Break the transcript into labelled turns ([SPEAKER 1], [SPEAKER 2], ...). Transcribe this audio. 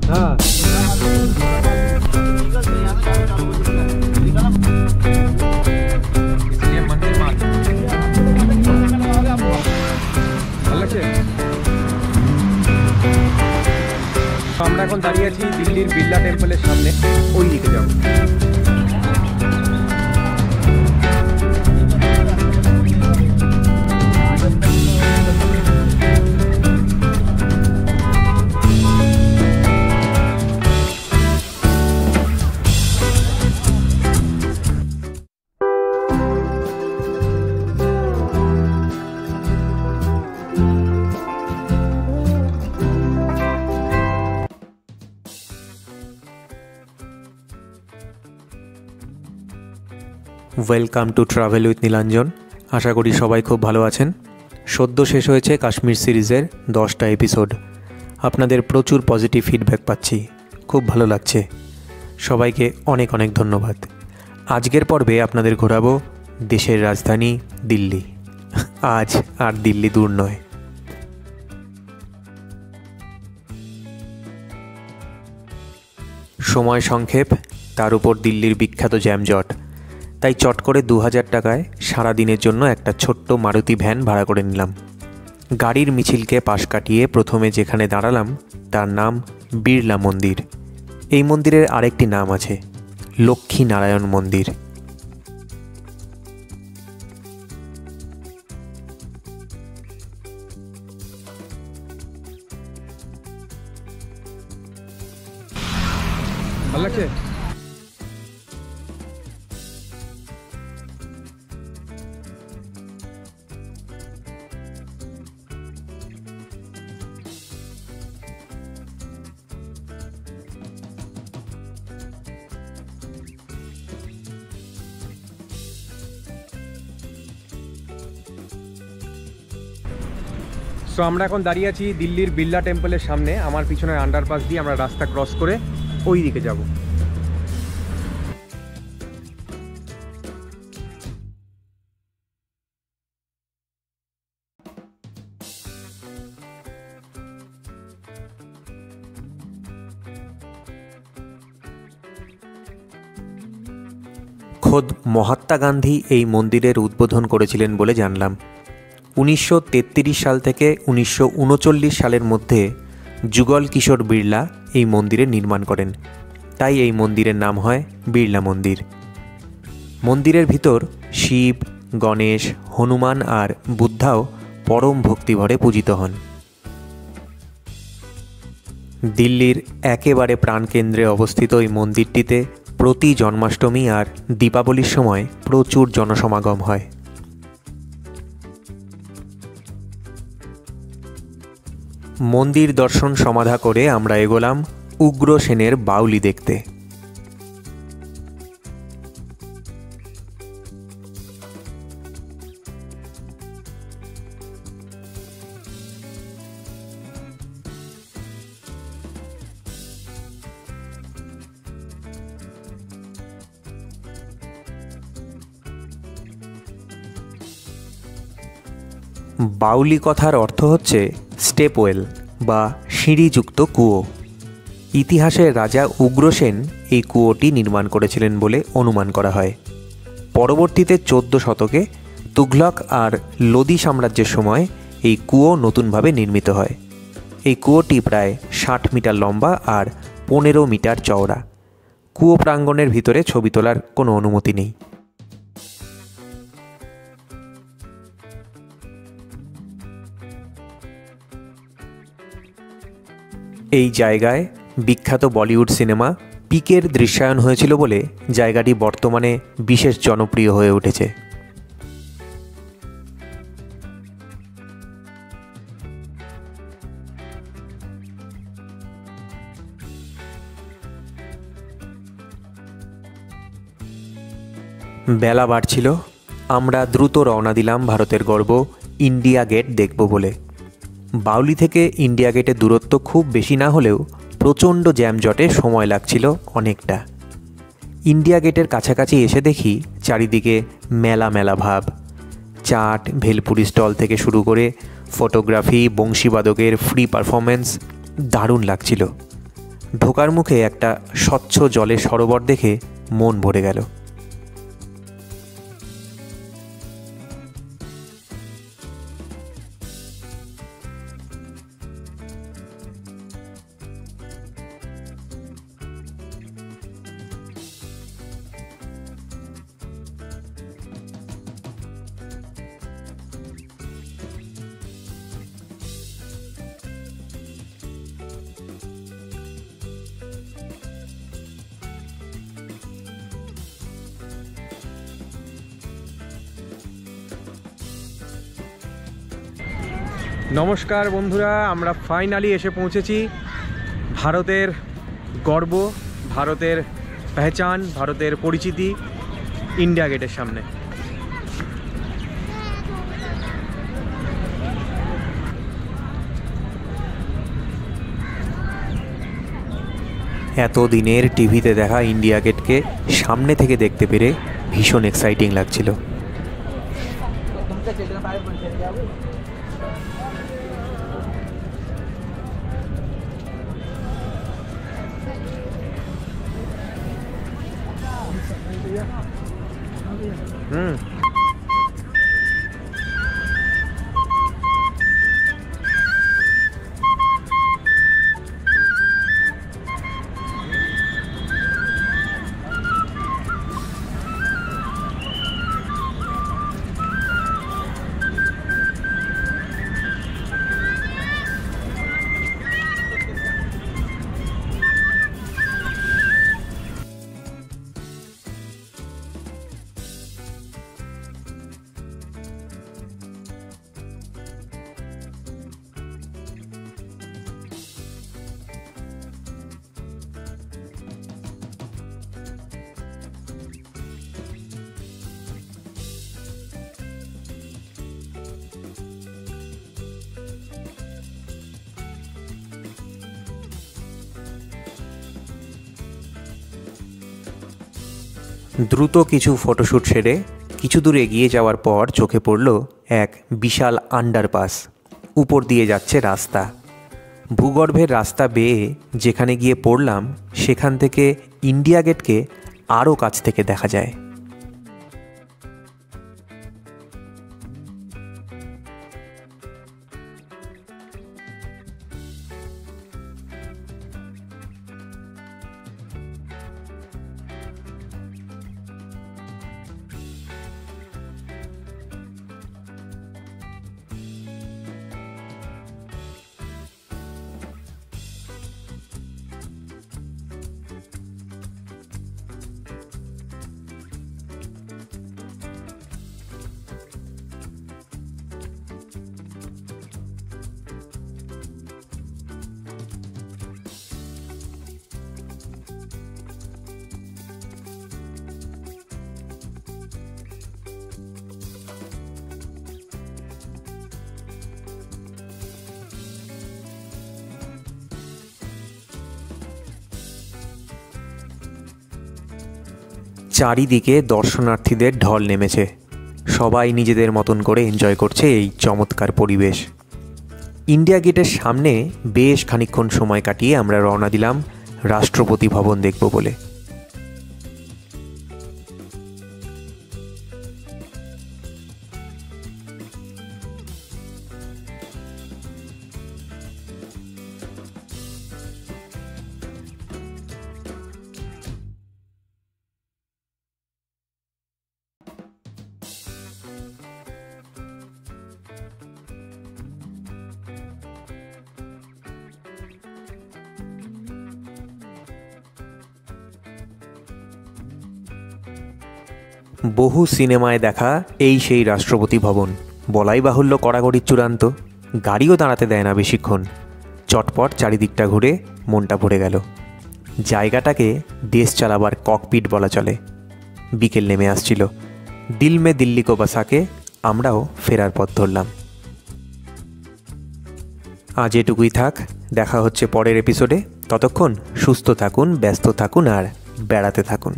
[SPEAKER 1] हाँ इसलिए मंदिर में ভালো লাগছে। আমরা এখন দাঁড়িয়ে আছি দিল্লির বিড়লা টেম্পলের সামনে, ওই দিকে যাব।
[SPEAKER 2] Welcome to travel with Nilanjan. আশা করি সবাই খুব ভালো আছেন। সদ্য শেষ হয়েছে কাশ্মীর সিরিজের 10টা এপিসোড। আপনাদের প্রচুর পজিটিভ ফিডব্যাক পাচ্ছি, খুব ভালো লাগছে। সবাইকে অনেক অনেক ধন্যবাদ। আজকের পর্বে আপনাদের ঘোরাবো দেশের রাজধানী দিল্লি। আজ আর দিল্লি দূর নয়। সময় সংক্ষেপ, তার উপর দিল্লির বিখ্যাত জ্যামজট। তাই চট করে 2000 টাকায় সারা দিনের জন্য একটা ছোট্ট মারুতি ভ্যান ভাড়া করে নিলাম। গাড়ির মিছিলকে পাশ কাটিয়ে প্রথমে যেখানে দাঁড়ালাম তার নাম বিড়লা মন্দির। এই মন্দিরের আরেকটি নাম আছে, লক্ষ্মী নারায়ণ মন্দির।
[SPEAKER 1] ভালো লাগছে। সো আমরা এখন দাঁড়িয়ে আছি দিল্লির বিড়লা টেম্পলের সামনে। আমার পিছনের আন্ডারপাস দিয়ে আমরা রাস্তা ক্রস করে ওই দিকে যাব।
[SPEAKER 2] খোদ মহাত্মা গান্ধী এই মন্দিরের উদ্বোধন করেছিলেন বলে জানলাম। 1933 সাল থেকে 1939 সালের মধ্যে যুগল কিশোর বিড়লা এই মন্দিরের নির্মাণ করেন। তাই এই মন্দিরের নাম হয় বিড়লা মন্দির। মন্দিরের ভিতর শিব, গণেশ, হনুমান আর বুদ্ধাও পরম ভক্তিভরে পূজিত হন। দিল্লির একেবারে প্রাণকেন্দ্রে অবস্থিত এই মন্দিরটিতে প্রতি জন্মাষ্টমী আর দীপাবলির সময় প্রচুর জনসমাগম হয়। মন্দির দর্শন সমাধা করে আমরা এগোলাম উগ্রসেনের বাউলি দেখতে। বাউলি কথার অর্থ হচ্ছে স্টেপওয়েল বা সিঁড়িযুক্ত কুয়ো। ইতিহাসে রাজা উগ্রসেন এই কুয়োটি নির্মাণ করেছিলেন বলে অনুমান করা হয়। পরবর্তীতে 14 শতকে তুঘলক আর লোদি সাম্রাজ্যের সময় এই কুয়ো নতুনভাবে নির্মিত হয়। এই কুয়োটি প্রায় 60 মিটার লম্বা আর 15 মিটার চওড়া। কুয়ো প্রাঙ্গণের ভিতরে ছবি তোলার কোনো অনুমতি নেই। এই জায়গায় বিখ্যাত বলিউড সিনেমা পিকের দৃশ্যায়ন হয়েছিল বলে জায়গাটি বর্তমানে বিশেষ জনপ্রিয় হয়ে উঠেছে। বেলা বাড়ছিল। আমরা দ্রুত রওনা দিলাম ভারতের গর্ব ইন্ডিয়া গেট দেখব বলে। বাউলি থেকে ইন্ডিয়া গেটের দূরত্ব খুব বেশি না হলেও প্রচণ্ড জ্যামজটে সময় লাগছিল অনেকটা। ইন্ডিয়া গেটের কাছাকাছি এসে দেখি চারিদিকে মেলা মেলা ভাব। চাট, ভেলপুরি স্টল থেকে শুরু করে ফটোগ্রাফি, বংশীবাদকের ফ্রি পারফরমেন্স দারুণ লাগছিল। ঢোকার মুখে একটা স্বচ্ছ জলের সরোবর দেখে মন ভরে গেল।
[SPEAKER 1] নমস্কার বন্ধুরা, আমরা ফাইনালি এসে পৌঁছেছি ভারতের গর্ব, ভারতের পেহচান, ভারতের পরিচিতি ইন্ডিয়া গেটের সামনে।
[SPEAKER 2] এতদিনের টিভিতে দেখা ইন্ডিয়া গেটকে সামনে থেকে দেখতে পেরে ভীষণ এক্সাইটিং লাগছিল। দ্রুত কিছু ফটোশ্যুট সেরে কিছু দূর এগিয়ে যাওয়ার পর চোখে পড়ল এক বিশাল আন্ডারপাস। উপর দিয়ে যাচ্ছে রাস্তা। ভূগর্ভের রাস্তা বেয়ে যেখানে গিয়ে পড়লাম সেখান থেকে ইন্ডিয়া গেটকে আরও কাছ থেকে দেখা যায়। চারিদিকে দর্শনার্থীদের ঢল নেমেছে। সবাই নিজেদের মতন করে এনজয় করছে এই চমৎকার পরিবেশ। ইন্ডিয়া গেটের সামনে বেশ খানিকক্ষণ সময় কাটিয়ে আমরা রওনা দিলাম রাষ্ট্রপতি ভবন দেখব বলে। বহু সিনেমায় দেখা এই সেই রাষ্ট্রপতি ভবন। বলাই বাহুল্য কড়াকড়ির চূড়ান্ত। গাড়িও দাঁড়াতে দেয় না বেশিক্ষণ। চটপট চারিদিকটা ঘুরে মনটা ভরে গেল। জায়গাটাকে দেশ চালাবার ককপিট বলা চলে। বিকেল নেমে আসছিল। দিল মে দিল্লি কো বাসাকে আমরাও ফেরার পথ ধরলাম। আজ এটুকুই থাক। দেখা হচ্ছে পরের এপিসোডে। ততক্ষণ সুস্থ থাকুন, ব্যস্ত থাকুন আর বেড়াতে থাকুন।